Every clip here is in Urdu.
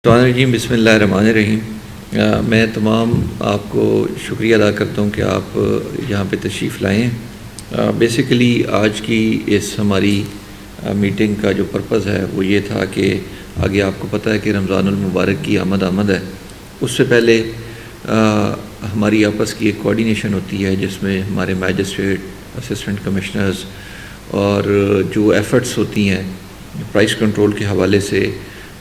الشیطان الرجیم بسم اللہ الرحمن الرحیم۔ میں تمام آپ کو شکریہ ادا کرتا ہوں کہ آپ یہاں پہ تشریف لائے ہیں۔ بیسیکلی آج کی اس ہماری میٹنگ کا جو پرپز ہے وہ یہ تھا کہ آگے آپ کو پتہ ہے کہ رمضان المبارک کی آمد ہے۔ اس سے پہلے ہماری آپس کی ایک کوارڈینیشن ہوتی ہے جس میں ہمارے میجسٹریٹ، اسسٹنٹ کمشنرز اور جو ایفرٹس ہوتی ہیں پرائس کنٹرول کے حوالے سے،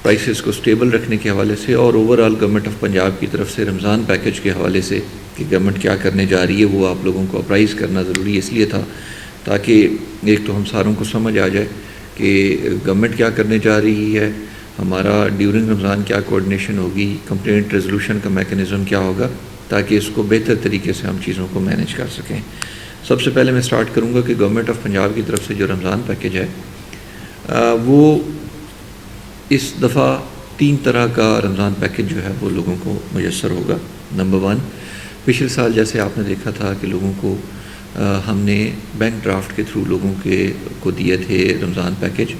پرائسز کو سٹیبل رکھنے کے حوالے سے، اور over all government of Punjab کی طرف سے رمضان پیکیج کے حوالے سے کہ گورنمنٹ کیا کرنے جا رہی ہے، وہ آپ لوگوں کو اپرائز کرنا ضروری اس لیے تھا تاکہ ایک تو ہم ساروں کو سمجھ آ جائے کہ گورنمنٹ کیا کرنے جا رہی ہے، ہمارا ڈیورنگ رمضان کیا کوارڈینیشن ہوگی، کمپلینٹ ریزولوشن کا میکنزم کیا ہوگا، تاکہ اس کو بہتر طریقے سے ہم چیزوں کو مینیج کر سکیں۔ سب سے پہلے میں سٹارٹ کروں گا کہ گورنمنٹ آف پنجاب کی طرف سے جو رمضان پیکیج ہے وہ اس دفعہ 3 طرح کا رمضان پیکیج جو ہے وہ لوگوں کو میسر ہوگا۔ نمبر 1، پچھلے سال جیسے آپ نے دیکھا تھا کہ لوگوں کو ہم نے بینک ڈرافٹ کے تھرو لوگوں کو دیے تھے رمضان پیکیج،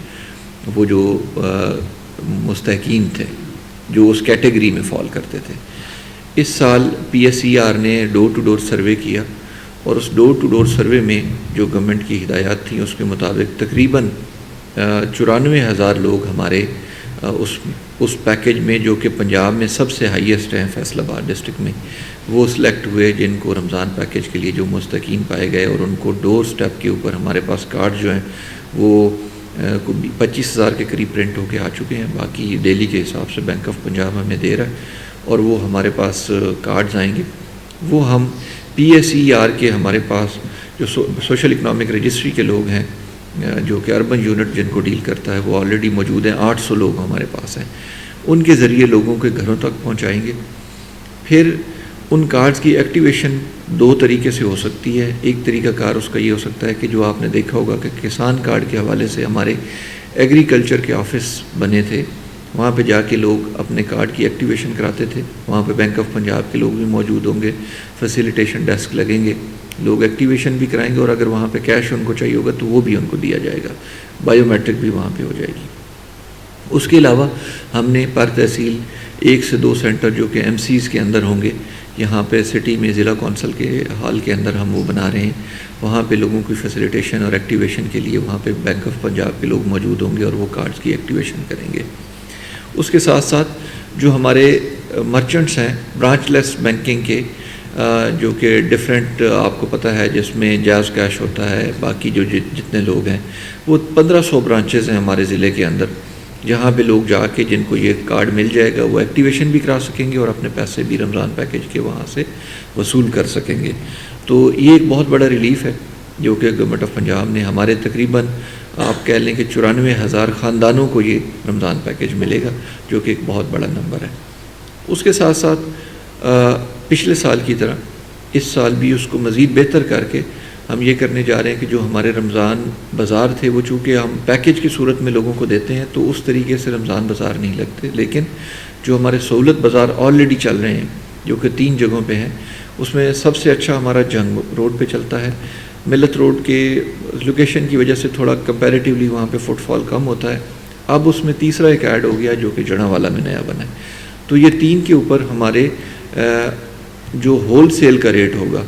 وہ جو مستحقین تھے جو اس کیٹیگری میں فال کرتے تھے۔ اس سال پی ایس ای آر نے ڈور ٹو ڈور سروے کیا، اور اس ڈور ٹو ڈور سروے میں جو گورنمنٹ کی ہدایات تھیں اس کے مطابق تقریباً 94,000 لوگ ہمارے اس پیکیج میں، جو کہ پنجاب میں سب سے ہائیسٹ ہیں فیصل آباد ڈسٹرکٹ میں، وہ سلیکٹ ہوئے جن کو رمضان پیکیج کے لیے جو مستحقین پائے گئے، اور ان کو ڈور سٹیپ کے اوپر ہمارے پاس کارڈ جو ہیں وہ 25,000 کے قریب پرنٹ ہو کے آ چکے ہیں۔ باقی ڈیلی کے حساب سے بینک آف پنجاب ہمیں دے رہا ہے، اور وہ ہمارے پاس کارڈز آئیں گے۔ وہ ہم پی ایس ای آر کے ہمارے پاس جو سوشل اکنامک رجسٹری کے لوگ ہیں، جو کہ اربن یونٹ جن کو ڈیل کرتا ہے، وہ آلریڈی موجود ہیں، 800 لوگ ہمارے پاس ہیں، ان کے ذریعے لوگوں کے گھروں تک پہنچائیں گے۔ پھر ان کارڈز کی ایکٹیویشن 2 طریقے سے ہو سکتی ہے۔ ایک طریقہ کار اس کا یہ ہو سکتا ہے کہ جو آپ نے دیکھا ہوگا کہ کسان کارڈ کے حوالے سے ہمارے ایگریکلچر کے آفس بنے تھے، وہاں پہ جا کے لوگ اپنے کارڈ کی ایکٹیویشن کراتے تھے۔ وہاں پہ بینک آف پنجاب کے لوگ بھی موجود ہوں گے، فیسیلیٹیشن ڈیسک لگیں گے، لوگ ایکٹیویشن بھی کرائیں گے، اور اگر وہاں پہ کیش ان کو چاہیے ہوگا تو وہ بھی ان کو دیا جائے گا، بائیو میٹرک بھی وہاں پہ ہو جائے گی۔ اس کے علاوہ ہم نے پر تحصیل 1 سے 2 سینٹر جو کہ ایم سیز کے اندر ہوں گے، یہاں پہ سٹی میں ضلع کونسل کے ہال کے اندر ہم وہ بنا رہے ہیں، وہاں پہ لوگوں کی فیسیلیٹیشن اور ایکٹیویشن کے لیے وہاں پہ بینک آف پنجاب کے لوگ موجود ہوں گے، اور وہ کارڈز کی ایکٹیویشن کریں گے۔ اس کے ساتھ ساتھ جو ہمارے مرچنٹس ہیں برانچ لیس بینکنگ کے، جو کہ ڈیفرنٹ آپ کو پتہ ہے جس میں جاز کیش ہوتا ہے، باقی جو جتنے لوگ ہیں، وہ 1500 برانچز ہیں ہمارے ضلع کے اندر، جہاں پہ لوگ جا کے جن کو یہ کارڈ مل جائے گا وہ ایکٹیویشن بھی کرا سکیں گے، اور اپنے پیسے بھی رمضان پیکیج کے وہاں سے وصول کر سکیں گے۔ تو یہ ایک بہت بڑا ریلیف ہے جو کہ گورنمنٹ آف پنجاب نے ہمارے تقریباً آپ کہہ لیں کہ 94,000 خاندانوں کو یہ رمضان پیکیج ملے گا، جو کہ ایک بہت بڑا نمبر ہے۔ اس کے ساتھ ساتھ پچھلے سال کی طرح اس سال بھی اس کو مزید بہتر کر کے ہم یہ کرنے جا رہے ہیں کہ جو ہمارے رمضان بازار تھے، وہ چونکہ ہم پیکیج کی صورت میں لوگوں کو دیتے ہیں تو اس طریقے سے رمضان بازار نہیں لگتے، لیکن جو ہمارے سہولت بازار آلریڈی چل رہے ہیں جو کہ 3 جگہوں پہ ہیں، اس میں سب سے اچھا ہمارا جنگ روڈ پہ چلتا ہے۔ ملت روڈ کے لوکیشن کی وجہ سے تھوڑا کمپیریٹیولی وہاں پہ فٹ فال کم ہوتا ہے۔ اب اس میں تیسرا ایک ایڈ ہو گیا جو کہ جڑاں والا میں نیا بنا ہے۔ تو یہ 3 کے اوپر ہمارے جو ہول سیل کا ریٹ ہوگا،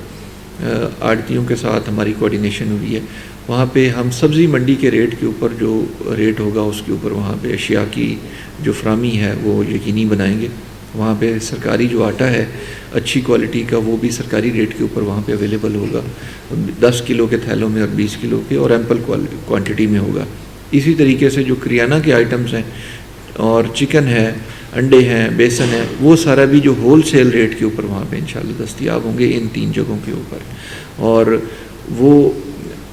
آڑتیوں کے ساتھ ہماری کوارڈینیشن ہوئی ہے، وہاں پہ ہم سبزی منڈی کے ریٹ کے اوپر جو ریٹ ہوگا اس کے اوپر وہاں پہ اشیاء کی جو فراہمی ہے وہ یقینی بنائیں گے۔ وہاں پہ سرکاری جو آٹا ہے اچھی کوالٹی کا، وہ بھی سرکاری ریٹ کے اوپر وہاں پہ اویلیبل ہوگا، 10 کلو کے تھیلوں میں اور 20 کلو کے، اور ایمپل کوانٹٹی میں ہوگا۔ اسی طریقے سے جو کریانہ کے آئٹمز ہیں، اور چکن ہے، انڈے ہیں، بیسن ہے، وہ سارا بھی جو ہول سیل ریٹ کے اوپر وہاں پہ انشاءاللہ دستیاب ہوں گے ان 3 جگہوں کے اوپر، اور وہ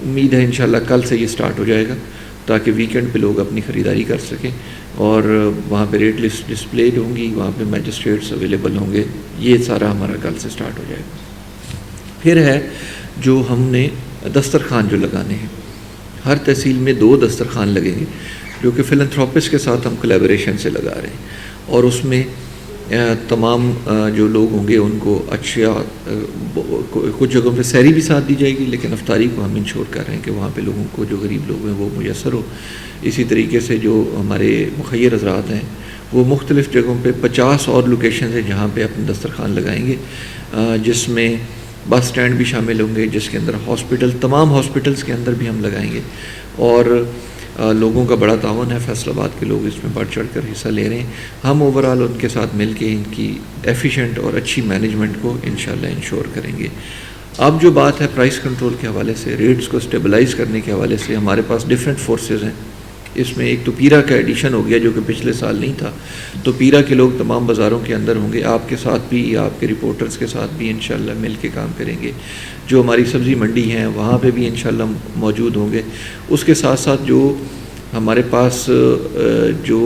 امید ہے انشاءاللہ کل سے یہ سٹارٹ ہو جائے گا تاکہ ویکنڈ پہ لوگ اپنی خریداری کر سکیں، اور وہاں پہ ریٹ لسٹ ڈسپلیڈ ہوں گی، وہاں پہ میجسٹریٹس اویلیبل ہوں گے۔ یہ سارا ہمارا کل سے سٹارٹ ہو جائے گا۔ پھر ہے جو ہم نے دسترخوان جو لگانے ہیں، ہر تحصیل میں 2 دسترخوان لگیں گے جو کہ فلنتھروپسٹ کے ساتھ ہم کولیبوریشن سے لگا رہے ہیں، اور اس میں تمام جو لوگ ہوں گے ان کو اچھا، کچھ جگہوں پہ سحری بھی ساتھ دی جائے گی، لیکن افطاری کو ہم انشور کر رہے ہیں کہ وہاں پہ لوگوں کو جو غریب لوگ ہیں وہ میسر ہو۔ اسی طریقے سے جو ہمارے مخیر حضرات ہیں وہ مختلف جگہوں پہ 50 اور لوکیشنز ہیں جہاں پہ اپنے دسترخوان لگائیں گے، جس میں بس سٹینڈ بھی شامل ہوں گے، جس کے اندر ہاسپٹل، تمام ہاسپٹلس کے اندر بھی ہم لگائیں گے، اور لوگوں کا بڑا تعاون ہے، فیصل آباد کے لوگ اس میں بڑھ چڑھ کر حصہ لے رہے ہیں۔ ہم اوورآل ان کے ساتھ مل کے ان کی ایفیشینٹ اور اچھی مینجمنٹ کو انشاءاللہ انشور کریں گے۔ اب جو بات ہے پرائس کنٹرول کے حوالے سے، ریٹس کو سٹیبلائز کرنے کے حوالے سے، ہمارے پاس ڈیفرنٹ فورسز ہیں۔ اس میں ایک تو پیرا کا ایڈیشن ہو گیا جو کہ پچھلے سال نہیں تھا، تو پیرا کے لوگ تمام بازاروں کے اندر ہوں گے، آپ کے ساتھ بھی، آپ کے رپورٹرز کے ساتھ بھی انشاءاللہ مل کے کام کریں گے۔ جو ہماری سبزی منڈی ہیں وہاں پہ بھی انشاءاللہ موجود ہوں گے۔ اس کے ساتھ ساتھ جو ہمارے پاس جو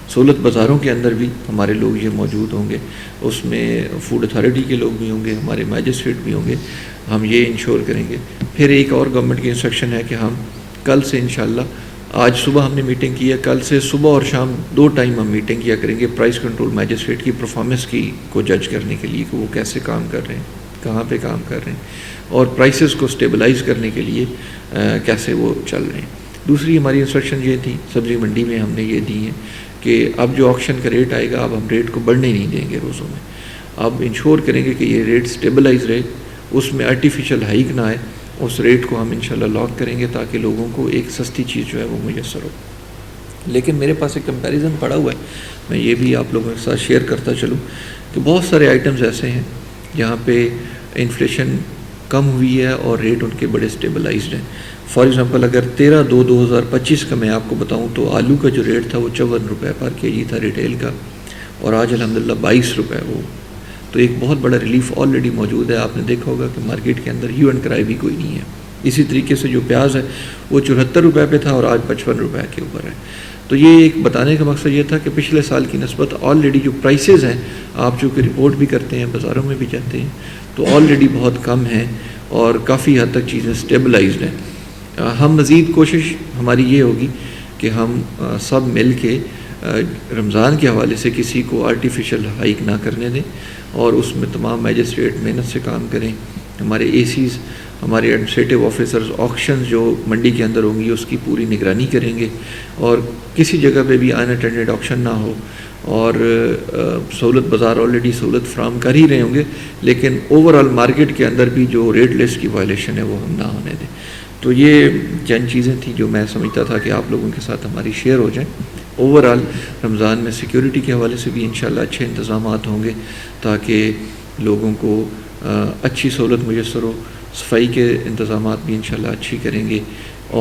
سہولت بازاروں کے اندر بھی ہمارے لوگ یہ موجود ہوں گے، اس میں فوڈ اتھارٹی کے لوگ بھی ہوں گے، ہمارے میجسٹریٹ بھی ہوں گے، ہم یہ انشور کریں گے۔ پھر ایک اور گورنمنٹ کی انسٹرکشن ہے کہ ہم کل سے انشاءاللہ، آج صبح ہم نے میٹنگ کی ہے، کل سے صبح اور شام 2 ٹائم ہم میٹنگ کیا کریں گے پرائس کنٹرول میجسٹریٹ کی پرفارمنس کو جج کرنے کے لیے کہ وہ کیسے کام کر رہے ہیں، کہاں پہ کام کر رہے ہیں، اور پرائسز کو سٹیبلائز کرنے کے لیے کیسے وہ چل رہے ہیں۔ دوسری ہماری انسٹرکشن یہ تھی سبزی منڈی میں، ہم نے یہ دی ہیں کہ اب جو آکشن کا ریٹ آئے گا، اب ہم ریٹ کو بڑھنے نہیں دیں گے روزوں میں، اب انشور کریں گے کہ یہ ریٹ سٹیبلائز رہے، اس میں آرٹیفیشل ہائیک نہ آئے، اس ریٹ کو ہم انشاءاللہ لاک کریں گے تاکہ لوگوں کو ایک سستی چیز جو ہے وہ میسر ہو۔ لیکن میرے پاس ایک کمپیریزن پڑا ہوا ہے، میں یہ بھی آپ لوگوں کے ساتھ شیئر کرتا چلوں کہ بہت سارے آئٹمز ایسے ہیں جہاں پہ انفلیشن کم ہوئی ہے اور ریٹ ان کے بڑے سٹیبلائزڈ ہیں۔ فار ایگزامپل اگر 13/2/2025 کا میں آپ کو بتاؤں تو آلو کا جو ریٹ تھا وہ 54 روپے پر کے جی تھا ریٹیل کا، اور آج الحمدللہ 22 روپے وہ، تو ایک بہت بڑا ریلیف آلریڈی موجود ہے۔ آپ نے دیکھا ہوگا کہ مارکیٹ کے اندر ہیو اینڈ کرائی بھی کوئی نہیں ہے۔ اسی طریقے سے جو پیاز ہے وہ 74 روپے پہ تھا اور آج 55 روپے کے اوپر ہے۔ تو یہ ایک بتانے کا مقصد یہ تھا کہ پچھلے سال کی نسبت آلریڈی جو پرائسز ہیں، آپ چونکہ رپورٹ بھی کرتے ہیں، بازاروں میں بھی جاتے ہیں، تو آلریڈی بہت کم ہیں اور کافی حد تک چیزیں سٹیبلائزڈ ہیں۔ ہم مزید کوشش ہماری یہ ہوگی کہ ہم سب مل کے رمضان کے حوالے سے کسی کو آرٹیفیشل ہائیک نہ کرنے دیں، اور اس میں تمام میجسٹریٹ محنت سے کام کریں، ہمارے اے سیز، ہمارے ایڈمنسٹریٹو آفیسرز آکشنز جو منڈی کے اندر ہوں گی اس کی پوری نگرانی کریں گے، اور کسی جگہ پہ بھی ان اٹینڈڈ آکشن نہ ہو، اور سہولت بازار آلریڈی سہولت فراہم کر ہی رہے ہوں گے، لیکن اوورآل مارکیٹ کے اندر بھی جو ریٹ لسٹ کی وائلیشن ہے وہ ہم نہ ہونے دیں۔ تو یہ چند چیزیں تھیں جو میں سمجھتا تھا کہ آپ لوگوں کے ساتھ ہماری شیئر ہو جائیں۔ اوورآل رمضان میں سیکیورٹی کے حوالے سے بھی انشاءاللہ اچھے انتظامات ہوں گے تاکہ لوگوں کو اچھی سہولت میسر ہو، صفائی کے انتظامات بھی انشاءاللہ اچھی کریں گے،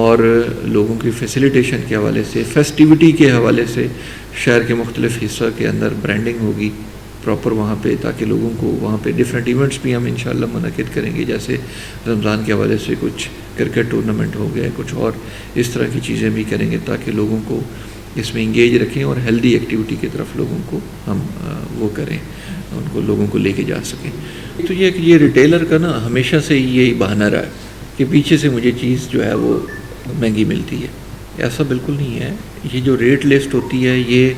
اور لوگوں کی فیسیلیٹیشن کے حوالے سے، فیسٹیوٹی کے حوالے سے شہر کے مختلف حصہ کے اندر برانڈنگ ہوگی پراپر وہاں پہ، تاکہ لوگوں کو وہاں پہ ڈفرینٹ ایونٹس بھی ہم انشاءاللہ منعقد کریں گے، جیسے رمضان کے حوالے سے کچھ کرکٹ ٹورنامنٹ ہو گیا، کچھ اور اس طرح کی چیزیں بھی کریں گے تاکہ لوگوں کو اس میں انگیج رکھیں اور ہیلدی ایکٹیویٹی کی طرف لوگوں کو ہم وہ کریں، ان کو لوگوں کو لے کے جا سکیں۔ تو یہ کہ یہ ریٹیلر کا نا ہمیشہ سے یہی بہانہ رہا ہے کہ پیچھے سے مجھے چیز جو ہے وہ مہنگی ملتی ہے، ایسا بالکل نہیں ہے۔ یہ جو ریٹ لسٹ ہوتی ہے یہ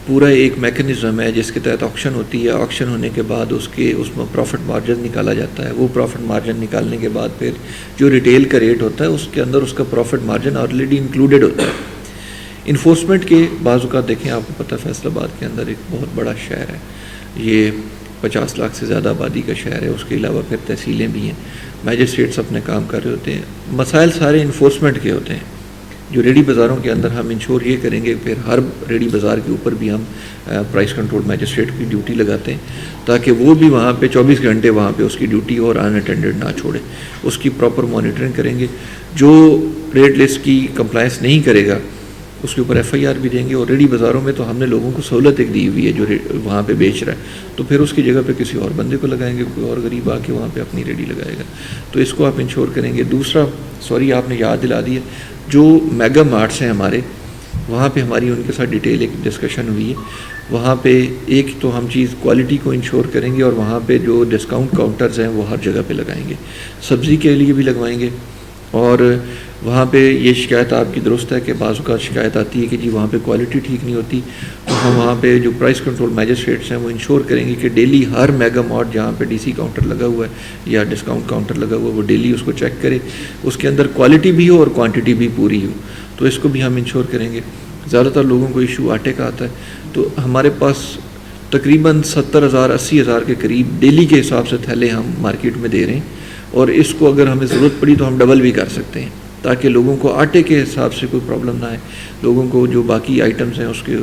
پورا ایک میکنزم ہے جس کے تحت آکشن ہوتی ہے، آکشن ہونے کے بعد اس میں پروفٹ مارجن نکالا جاتا ہے، وہ پروفٹ مارجن نکالنے کے بعد پھر جو ریٹیل کا ریٹ ہوتا ہے اس کے اندر اس کا پروفٹ مارجن آلریڈی انکلوڈیڈ ہوتا ہے۔ انفورسمنٹ کے بعض اوقات دیکھیں، آپ کو پتہ فیصل آباد کے اندر ایک بہت بڑا شہر ہے، یہ 50 لاکھ سے زیادہ آبادی کا شہر ہے، اس کے علاوہ پھر تحصیلیں بھی ہیں، میجسٹریٹس اپنے کام کر رہے ہوتے ہیں، مسائل سارے انفورسمنٹ کے ہوتے ہیں۔ جو ریڈی بازاروں کے اندر ہم انشور یہ کریں گے، پھر ہر ریڈی بازار کے اوپر بھی ہم پرائس کنٹرول میجسٹریٹ کی ڈیوٹی لگاتے ہیں تاکہ وہ بھی وہاں پہ 24 گھنٹے وہاں پہ اس کی ڈیوٹی اور ان اٹینڈڈ نہ چھوڑے، اس کی پراپر مانیٹرنگ کریں گے۔ جو ریٹ لسٹ کی کمپلائنس نہیں کرے گا اس کے اوپر ایف آئی آر بھی دیں گے، اور ریڈی بازاروں میں تو ہم نے لوگوں کو سہولت ایک دی ہوئی ہے جو وہاں پہ بیچ رہا ہے، تو پھر اس کی جگہ پہ کسی اور بندے کو لگائیں گے، کوئی اور غریب آ کے وہاں پہ اپنی ریڈی لگائے گا، تو اس کو آپ انشور کریں گے۔ دوسرا، آپ نے یاد دلا دی ہے، جو میگا مارٹس ہیں ہمارے، وہاں پہ ہماری ان کے ساتھ ڈیٹیل ایک ڈسکشن ہوئی ہے، وہاں پہ ایک تو ہم چیز کوالٹی کو انشور کریں گے، اور وہاں پہ جو ڈسکاؤنٹ کاؤنٹرز ہیں وہ ہر جگہ پہ لگائیں گے، سبزی کے لیے بھی لگوائیں گے، اور وہاں پہ یہ شکایت آپ کی درست ہے کہ بعض اوقات شکایت آتی ہے کہ جی وہاں پہ کوالٹی ٹھیک نہیں ہوتی، تو ہم وہاں پہ جو پرائس کنٹرول میجسٹریٹس ہیں وہ انشور کریں گے کہ ڈیلی ہر میگا مارٹ جہاں پہ ڈی سی کاؤنٹر لگا ہوا ہے یا ڈسکاؤنٹ کاؤنٹر لگا ہوا ہے وہ ڈیلی اس کو چیک کرے، اس کے اندر کوالٹی بھی ہو اور کوانٹٹی بھی پوری ہو، تو اس کو بھی ہم انشور کریں گے۔ زیادہ تر لوگوں کو ایشو آٹے کا آتا ہے، تو ہمارے پاس تقریباً 70,000 80,000 کے قریب ڈیلی کے حساب سے تھیلے ہم مارکیٹ میں دے رہے ہیں، اور اس کو اگر ہمیں ضرورت پڑی تو ہم ڈبل بھی کر سکتے ہیں، تاکہ لوگوں کو آٹے کے حساب سے کوئی پرابلم نہ آئے، لوگوں کو جو باقی آئٹمز ہیں اس کے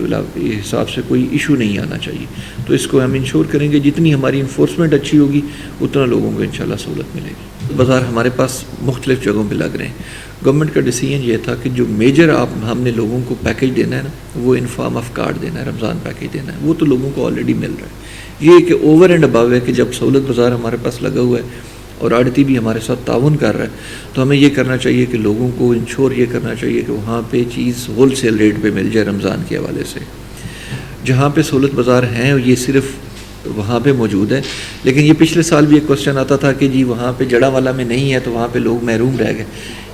حساب سے کوئی ایشو نہیں آنا چاہیے. تو اس کو ہم انشور کریں گے، جتنی ہماری انفورسمنٹ اچھی ہوگی اتنا لوگوں کو انشاءاللہ سہولت ملے گی. بازار ہمارے پاس مختلف جگہوں پہ لگ رہے ہیں. گورنمنٹ کا ڈیسیجن یہ تھا کہ جو میجر ہم نے لوگوں کو پیکیج دینا ہے نا، وہ ان فارم آف کارڈ دینا ہے، رمضان پیکیج دینا ہے، وہ تو لوگوں کو آلریڈی مل رہا ہے. یہ کہ اوور اینڈ ابو ہے کہ جب سہولت بازار ہمارے پاس لگا ہوا ہے اور آڑتی بھی ہمارے ساتھ تعاون کر رہا ہے، تو ہمیں یہ کرنا چاہیے کہ لوگوں کو انشور یہ کرنا چاہیے کہ وہاں پہ چیز ہول سیل ریٹ پہ مل جائے رمضان کے حوالے سے. جہاں پہ سہولت بازار ہیں یہ صرف وہاں پہ موجود ہے، لیکن یہ پچھلے سال بھی ایک کوسچن آتا تھا کہ جی وہاں پہ جڑا والا میں نہیں ہے تو وہاں پہ لوگ محروم رہ گئے.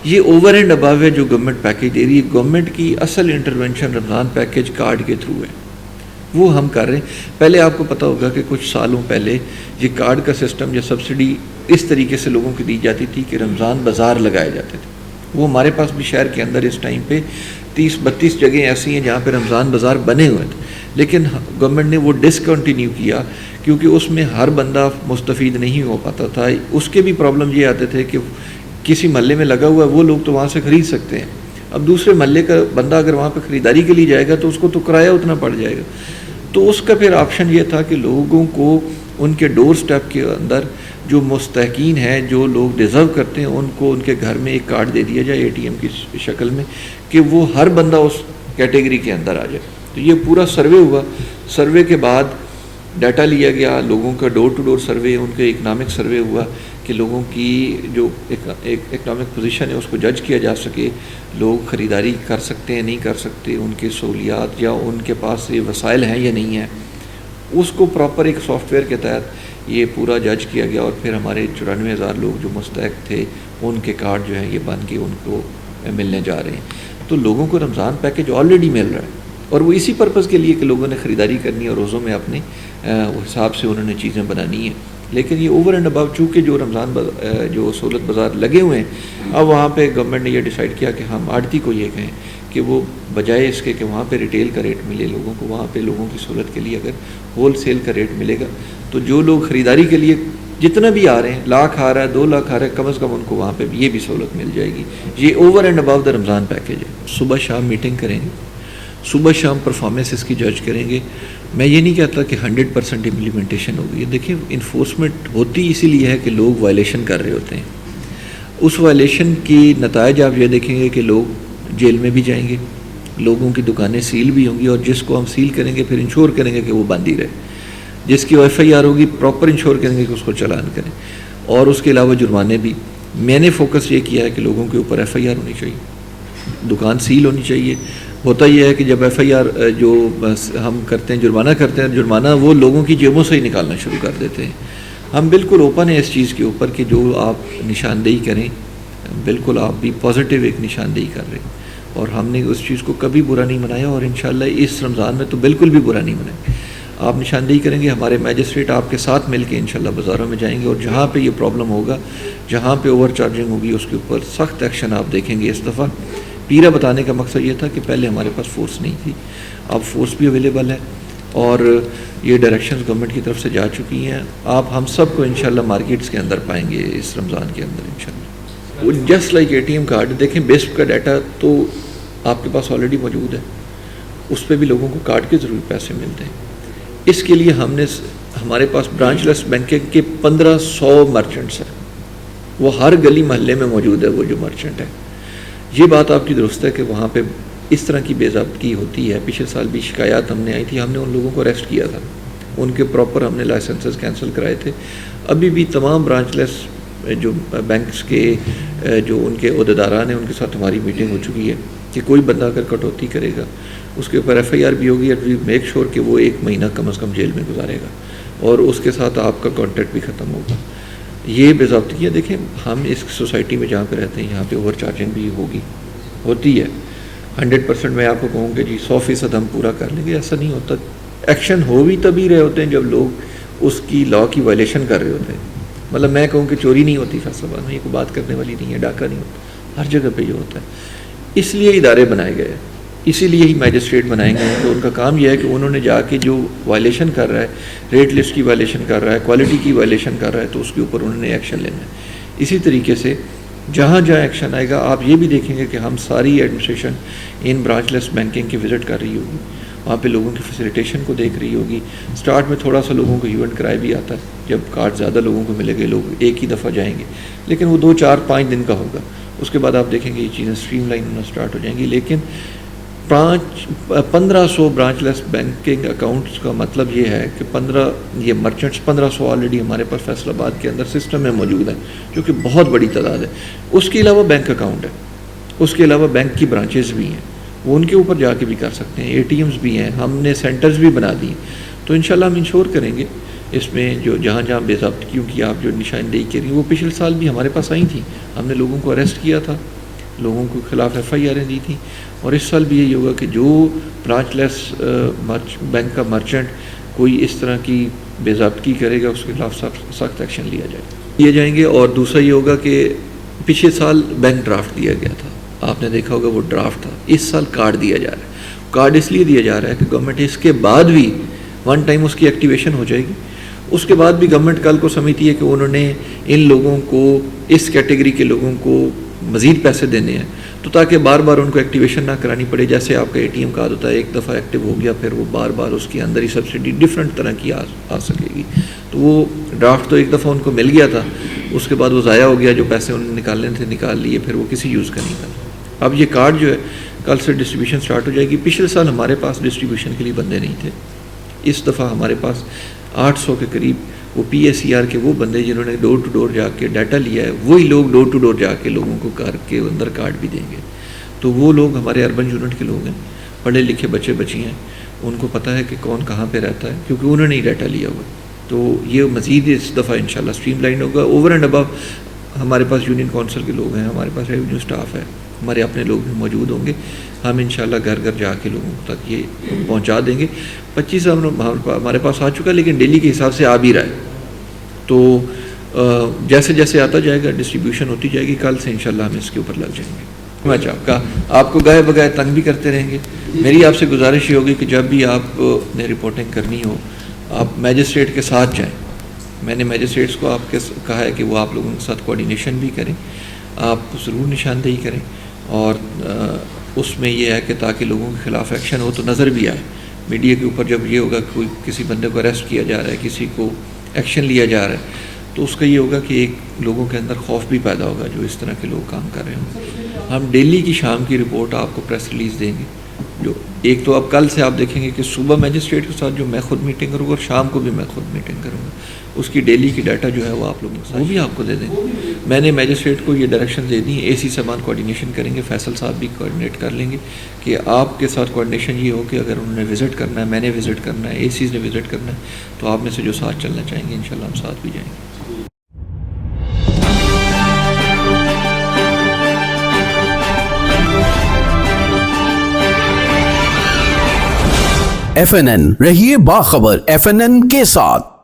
یہ اوور اینڈ ابو ہے جو گورنمنٹ پیکیج دے رہی ہے. گورنمنٹ کی اصل انٹرونشن رمضان پیکیج کارڈ کے تھرو ہے، وہ ہم کر رہے ہیں. پہلے آپ کو پتہ ہوگا کہ کچھ سالوں پہلے یہ کارڈ کا سسٹم یا سبسڈی اس طریقے سے لوگوں کو دی جاتی تھی کہ رمضان بازار لگائے جاتے تھے. وہ ہمارے پاس بھی شہر کے اندر اس ٹائم پہ 30-32 جگہیں ایسی ہیں جہاں پہ رمضان بازار بنے ہوئے تھے، لیکن گورنمنٹ نے وہ ڈسکنٹینیو کیا کیونکہ اس میں ہر بندہ مستفید نہیں ہو پاتا تھا. اس کے بھی پرابلم یہ آتے تھے کہ کسی محلے میں لگا ہوا ہے وہ لوگ تو وہاں سے خرید سکتے ہیں، اب دوسرے محلے کا بندہ اگر وہاں پہ خریداری کے لیے جائے گا تو اس کو تو کرایہ اتنا پڑ جائے گا. تو اس کا پھر آپشن یہ تھا کہ لوگوں کو ان کے ڈور سٹیپ کے اندر جو مستحقین ہیں، جو لوگ ڈیزرو کرتے ہیں، ان کو ان کے گھر میں ایک کارڈ دے دیا جائے ATM کی شکل میں کہ وہ ہر بندہ اس کیٹیگری کے اندر آ جائے. تو یہ پورا سروے ہوا. سروے کے بعد ڈیٹا لیا گیا، لوگوں کا ڈور ٹو ڈور سروے، ان کے اکنامک سروے ہوا کہ لوگوں کی جو اکنامک پوزیشن ہے اس کو جج کیا جا سکے، لوگ خریداری کر سکتے ہیں نہیں کر سکتے، ان کے سہولیات یا ان کے پاس یہ وسائل ہیں یا نہیں ہیں. اس کو پراپر ایک سافٹ ویئر کے تحت یہ پورا جج کیا گیا، اور پھر ہمارے 94,000 لوگ جو مستحق تھے ان کے کارڈ جو ہیں یہ بن کے ان کو ملنے جا رہے ہیں. تو لوگوں کو رمضان پیکیج آلریڈی مل رہا ہے، اور وہ اسی پرپز کے لیے کہ لوگوں نے خریداری کرنی ہے اور روزوں میں اپنے حساب سے انہوں نے چیزیں بنانی ہیں. لیکن یہ اوور اینڈ ابو چونکہ جو رمضان جو سہولت بازار لگے ہوئے ہیں، اب وہاں پہ گورنمنٹ نے یہ ڈیسائیڈ کیا کہ ہم آڑتی کو یہ کہیں کہ وہ بجائے اس کے کہ وہاں پہ ریٹیل کا ریٹ ملے لوگوں کو، وہاں پہ لوگوں کی سہولت کے لیے اگر ہول سیل کا ریٹ ملے گا تو جو لوگ خریداری کے لیے جتنا بھی آ رہے ہیں، لاکھ آ رہا ہے 2 لاکھ آ رہا ہے، کم از کم ان کو وہاں پہ یہ بھی سہولت مل جائے گی. یہ over and above the Ramzan package ہے. صبح شام میٹنگ کریں گے، صبح شام پرفارمنس اس کی جج کریں گے. میں یہ نہیں کہتا کہ 100% امپلیمنٹیشن ہوگی. دیکھیں انفورسمنٹ ہوتی اسی لیے ہے کہ لوگ وائلیشن کر رہے ہوتے ہیں. اس وائلیشن کی نتائج آپ یہ دیکھیں گے کہ لوگ جیل میں بھی جائیں گے، لوگوں کی دکانیں سیل بھی ہوں گی، اور جس کو ہم سیل کریں گے پھر انشور کریں گے کہ وہ بند ہی رہے. جس کی FIR ہوگی پراپر انشور کریں گے کہ اس کو چلان کریں. اور اس کے علاوہ جرمانے بھی. میں نے فوکس یہ کیا ہے کہ لوگوں کے اوپر FIR ہونی چاہیے، دکان سیل ہونی چاہیے. ہوتا یہ ہے کہ جب FIR جو ہم کرتے ہیں، جرمانہ کرتے ہیں، جرمانہ وہ لوگوں کی جیبوں سے ہی نکالنا شروع کر دیتے ہیں. ہم بالکل اوپن ہیں اس چیز کے اوپر کہ جو آپ نشاندہی کریں بالکل آپ بھی پازیٹیو ایک نشاندہی کر رہے ہیں، اور ہم نے اس چیز کو کبھی برا نہیں منایا، اور انشاءاللہ اس رمضان میں تو بالکل بھی برا نہیں منائیں. آپ نشاندہی کریں گے، ہمارے میجسٹریٹ آپ کے ساتھ مل کے انشاءاللہ بازاروں میں جائیں گے، اور جہاں پہ یہ پرابلم ہوگا، جہاں پہ اوور چارجنگ ہوگی اس کے اوپر سخت ایکشن آپ دیکھیں گے. اس دفعہ پیرا بتانے کا مقصد یہ تھا کہ پہلے ہمارے پاس فورس نہیں تھی، اب فورس بھی اویلیبل ہے، اور یہ ڈائریکشنز گورنمنٹ کی طرف سے جا چکی ہیں. آپ ہم سب کو انشاءاللہ مارکیٹس کے اندر پائیں گے اس رمضان کے اندر انشاءاللہ. جسٹ لائک ATM کارڈ، دیکھیں بیسپ کا ڈیٹا تو آپ کے پاس آلریڈی موجود ہے، اس پہ بھی لوگوں کو کارڈ کے ضرور پیسے ملتے ہیں. اس کے لیے ہم نے ہمارے پاس برانچ لیس بینکنگ کے 1500 مرچنٹس ہیں، وہ ہر گلی محلے میں موجود ہے وہ جو مرچنٹ ہے. یہ بات آپ کی درست ہے کہ وہاں پہ اس طرح کی بے ضابطگی ہوتی ہے. پچھلے سال بھی شکایات ہم نے آئی تھی، ہم نے ان لوگوں کو اریسٹ کیا تھا، ان کے پراپر ہم نے لائسنسز کینسل کرائے تھے. ابھی بھی تمام برانچ لیس جو بینکس کے جو ان کے عہدیداران ہیں ان کے ساتھ ہماری میٹنگ ہو چکی ہے کہ کوئی بندہ اگر کٹوتی کرے گا اس کے اوپر FIR بھی ہوگی، اور وی میک شور کہ وہ 1 مہینہ کم از کم جیل میں گزارے گا، اور اس کے ساتھ آپ کا کانٹیکٹ بھی ختم ہوگا. یہ بے ضابطگیاں دیکھیں ہم اس سوسائٹی میں جہاں پہ رہتے ہیں یہاں پہ اوور چارجنگ بھی ہوتی ہے. 100% میں آپ کو کہوں کہ جی 100% ہم پورا کر لیں گے، ایسا نہیں ہوتا. ایکشن ہو بھی تبھی رہے ہوتے ہیں جب لوگ اس کی لا کی وائلیشن کر رہے ہوتے ہیں. مطلب میں کہوں کہ چوری نہیں ہوتی فیصل آباد میں، یہ کوئی بات کرنے والی نہیں ہے، ڈاکہ نہیں ہوتا، ہر جگہ پہ یہ ہوتا ہے. اس لیے ادارے بنائے گئے اسی لیے ہی میجسٹریٹ بنائے گئے ہیں کہ ان کا کام یہ ہے کہ انہوں نے جا کے جو وائلیشن کر رہا ہے، ریٹ لسٹ کی وائلیشن کر رہا ہے، کوالٹی کی وائلیشن کر رہا ہے، تو اس کے اوپر انہوں نے ایکشن لینا ہے۔ اسی طریقے سے جہاں جہاں ایکشن آئے گا، آپ یہ بھی دیکھیں گے کہ ہم ساری ایڈمنسٹریشن ان برانچ لیس بینکنگ کی وزٹ کر رہی ہوگی، وہاں پہ لوگوں کی فیسیلیٹیشن کو دیکھ رہی ہوگی۔ سٹارٹ میں تھوڑا سا لوگوں کو ایونٹ کرائے بھی آتا ہے، جب کارڈ زیادہ لوگوں کو ملے گے، لوگ ایک ہی دفعہ جائیں گے، لیکن وہ 2 4 5 دن کا ہوگا۔ اس کے بعد آپ دیکھیں گے یہ چیزیں اسٹریم لائن ہونا اسٹارٹ ہو جائیں گی۔ لیکن 1500 برانچ لیس بینکنگ اکاؤنٹس کا مطلب یہ ہے کہ 1500 آلریڈی ہمارے پاس فیصل آباد کے اندر سسٹم میں موجود ہیں، جو کہ بہت بڑی تعداد ہے۔ اس کے علاوہ بینک اکاؤنٹ ہے، اس کے علاوہ بینک کی برانچز بھی ہیں، وہ ان کے اوپر جا کے بھی کر سکتے ہیں، ATMs بھی ہیں، ہم نے سینٹرز بھی بنا دیے۔ تو انشاءاللہ ہم انشور کریں گے اس میں جو جہاں جہاں بے ضابطگیوں کی آپ جو نشاندہی کر رہی ہیں، وہ پچھلے سال بھی ہمارے پاس آئی تھیں، ہم نے لوگوں کو اریسٹ کیا تھا، لوگوں کے خلاف FIR دی تھیں، اور اس سال بھی یہی ہوگا کہ جو برانچ لیس بینک کا مرچنٹ کوئی اس طرح کی بے ضابطگی کرے گا، اس کے خلاف سخت ایکشن لیے جائیں گے۔ اور دوسرا یہ ہوگا کہ پچھلے سال بینک ڈرافٹ دیا گیا تھا، آپ نے دیکھا ہوگا وہ ڈرافٹ تھا، اس سال کارڈ دیا جا رہا ہے۔ کارڈ اس لیے دیا جا رہا ہے کہ گورنمنٹ اس کے بعد بھی ون ٹائم اس کی ایکٹیویشن ہو جائے گی، اس کے بعد بھی گورنمنٹ کل کو سمجھتی ہے کہ انہوں نے ان لوگوں کو، اس کیٹیگری کے لوگوں کو مزید پیسے دینے ہیں، تو تاکہ بار بار ان کو ایکٹیویشن نہ کرانی پڑے۔ جیسے آپ کا ATM کارڈ ہوتا ہے، ایک دفعہ ایکٹیو ہو گیا، پھر وہ بار بار اس کے اندر ہی سبسڈی ڈفرینٹ طرح کی آ سکے گی۔ تو وہ ڈرافٹ تو ایک دفعہ ان کو مل گیا تھا، اس کے بعد وہ ضائع ہو گیا، جو پیسے انہوں نے نکالنے تھے نکال لیے، پھر وہ کسی یوز کا نہیں تھا۔ اب یہ کارڈ جو ہے کل سے ڈسٹریبیوشن سٹارٹ ہو جائے گی۔ پچھلے سال ہمارے پاس ڈسٹریبیوشن کے لیے بندے نہیں تھے، اس دفعہ ہمارے پاس 800 کے قریب وہ PSER کے وہ بندے جنہوں نے ڈور ٹو ڈور جا کے ڈیٹا لیا ہے، وہی لوگ ڈور ٹو ڈور جا کے لوگوں کو کر کے اندر کارڈ بھی دیں گے۔ تو وہ لوگ ہمارے اربن یونٹ کے لوگ ہیں، پڑھے لکھے بچے بچی ہیں، ان کو پتہ ہے کہ کون کہاں پہ رہتا ہے، کیونکہ انہوں نے ہی ڈیٹا لیا ہوا۔ تو یہ مزید اس دفعہ انشاءاللہ اسٹریم لائن ہوگا۔ اوور اینڈ ابو ہمارے پاس یونین کونسل کے لوگ ہیں، ہمارے پاس ریونیو سٹاف ہے، ہمارے اپنے لوگ بھی موجود ہوں گے، ہم انشاءاللہ گھر گھر جا کے لوگوں تک یہ پہنچا دیں گے۔ 25 ہمارے پاس آ چکا، لیکن ڈیلی کے حساب سے آ بھی رہا ہے، تو جیسے جیسے آتا جائے گا ڈسٹریبیوشن ہوتی جائے گی، کل سے انشاءاللہ ہم اس کے اوپر لگ جائیں گے۔ آپ کو گائے بگائے تنگ بھی کرتے رہیں گے۔ میری آپ سے گزارش یہ ہوگی کہ جب بھی آپ نے رپورٹنگ کرنی ہو، آپ میجسٹریٹ کے ساتھ جائیں۔ میں نے میجسٹریٹس کو آپ کے کہا ہے کہ وہ آپ لوگوں کے ساتھ کوآرڈینیشن بھی کریں، آپ ضرور نشاندہی کریں، اور اس میں یہ ہے کہ تاکہ لوگوں کے خلاف ایکشن ہو تو نظر بھی آئے میڈیا کے اوپر۔ جب یہ ہوگا کوئی کسی بندے کو اریسٹ کیا جا رہا ہے، کسی کو ایکشن لیا جا رہا ہے، تو اس کا یہ ہوگا کہ ایک لوگوں کے اندر خوف بھی پیدا ہوگا جو اس طرح کے لوگ کام کر رہے ہوں۔ ہم ڈیلی کی شام کی رپورٹ آپ کو پریس ریلیز دیں گے، جو ایک تو اب کل سے آپ دیکھیں گے کہ صبح میجسٹریٹ کے ساتھ جو میں خود میٹنگ کروں گا، اور شام کو بھی میں خود میٹنگ کروں گا، اس کی ڈیلی کی ڈیٹا جو ہے وہ آپ لوگوں کے ساتھ وہ بھی آپ کو دے دیں گے۔ میں نے میجسٹریٹ کو یہ ڈائریکشن دے دی ہیں، AC صاحبان کوآرڈینیشن کریں گے، فیصل صاحب بھی کوآرڈینیٹ کر لیں گے کہ آپ کے ساتھ کوآرڈینیشن یہ ہو کہ اگر انہوں نے وزٹ کرنا ہے، میں نے وزٹ کرنا ہے، ACs نے وزٹ کرنا ہے، تو آپ میں سے جو ساتھ چلنا چاہیں گے انشاءاللہ ہم ساتھ بھی جائیں گے۔ FNN رہیے باخبر FNN کے ساتھ۔